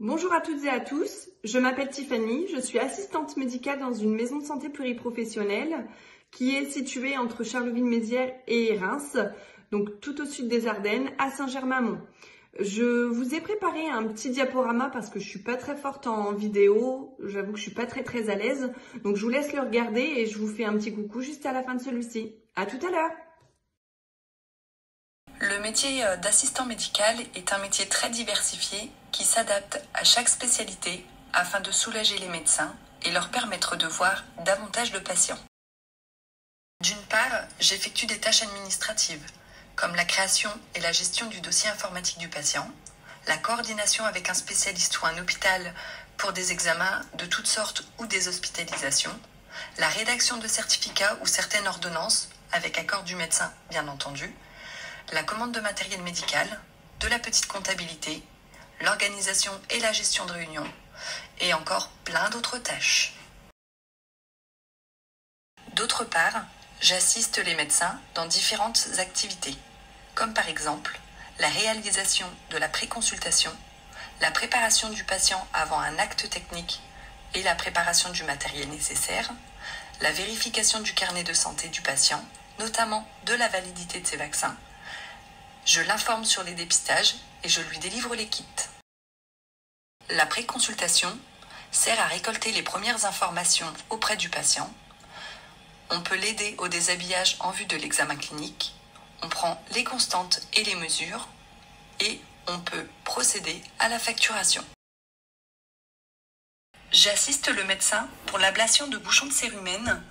Bonjour à toutes et à tous, je m'appelle Tiffany, je suis assistante médicale dans une maison de santé pluriprofessionnelle qui est située entre Charleville-Mézières et Reims, donc tout au sud des Ardennes, à Saint-Germain-Mont. Je vous ai préparé un petit diaporama parce que je suis pas très forte en vidéo, j'avoue que je suis pas très à l'aise, donc je vous laisse le regarder et je vous fais un petit coucou juste à la fin de celui-ci. À tout à l'heure. Le métier d'assistant médical est un métier très diversifié qui s'adapte à chaque spécialité afin de soulager les médecins et leur permettre de voir davantage de patients. D'une part, j'effectue des tâches administratives, comme la création et la gestion du dossier informatique du patient, la coordination avec un spécialiste ou un hôpital pour des examens de toutes sortes ou des hospitalisations, la rédaction de certificats ou certaines ordonnances, avec accord du médecin bien entendu, la commande de matériel médical, de la petite comptabilité, l'organisation et la gestion de réunions, et encore plein d'autres tâches. D'autre part, j'assiste les médecins dans différentes activités, comme par exemple la réalisation de la préconsultation, la préparation du patient avant un acte technique et la préparation du matériel nécessaire, la vérification du carnet de santé du patient, notamment de la validité de ses vaccins. Je l'informe sur les dépistages et je lui délivre les kits. La préconsultation sert à récolter les premières informations auprès du patient. On peut l'aider au déshabillage en vue de l'examen clinique. On prend les constantes et les mesures et on peut procéder à la facturation. J'assiste le médecin pour l'ablation de bouchons de cérumen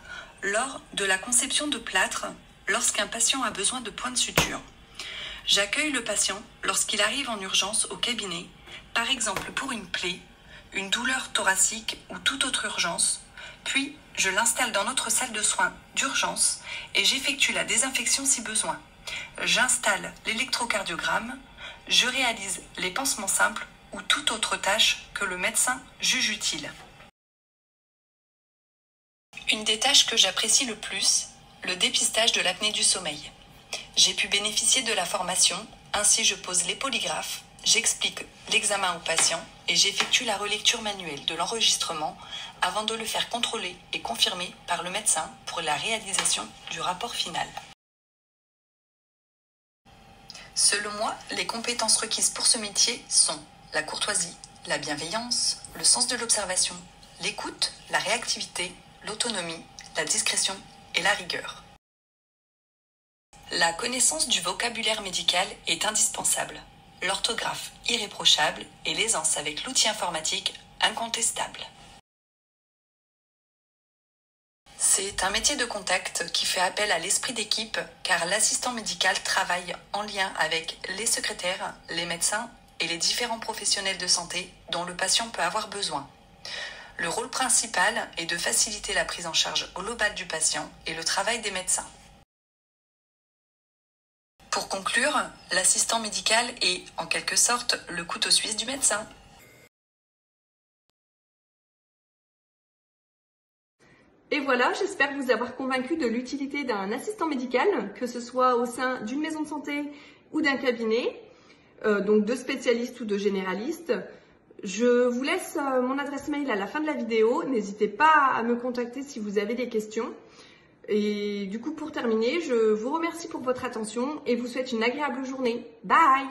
lors de la conception de plâtre lorsqu'un patient a besoin de points de suture. J'accueille le patient lorsqu'il arrive en urgence au cabinet, par exemple pour une plaie, une douleur thoracique ou toute autre urgence, puis je l'installe dans notre salle de soins d'urgence et j'effectue la désinfection si besoin. J'installe l'électrocardiogramme, je réalise les pansements simples ou toute autre tâche que le médecin juge utile. Une des tâches que j'apprécie le plus, le dépistage de l'apnée du sommeil. J'ai pu bénéficier de la formation, ainsi je pose les polygraphes, j'explique l'examen au patient et j'effectue la relecture manuelle de l'enregistrement avant de le faire contrôler et confirmer par le médecin pour la réalisation du rapport final. Selon moi, les compétences requises pour ce métier sont la courtoisie, la bienveillance, le sens de l'observation, l'écoute, la réactivité, l'autonomie, la discrétion et la rigueur. La connaissance du vocabulaire médical est indispensable, l'orthographe irréprochable et l'aisance avec l'outil informatique incontestable. C'est un métier de contact qui fait appel à l'esprit d'équipe car l'assistant médical travaille en lien avec les secrétaires, les médecins et les différents professionnels de santé dont le patient peut avoir besoin. Le rôle principal est de faciliter la prise en charge globale du patient et le travail des médecins. Pour conclure, l'assistant médical est, en quelque sorte, le couteau suisse du médecin. Et voilà, j'espère vous avoir convaincu de l'utilité d'un assistant médical, que ce soit au sein d'une maison de santé ou d'un cabinet, donc de spécialistes ou de généralistes. Je vous laisse mon adresse mail à la fin de la vidéo, n'hésitez pas à me contacter si vous avez des questions. Et du coup, pour terminer, je vous remercie pour votre attention et vous souhaite une agréable journée. Bye!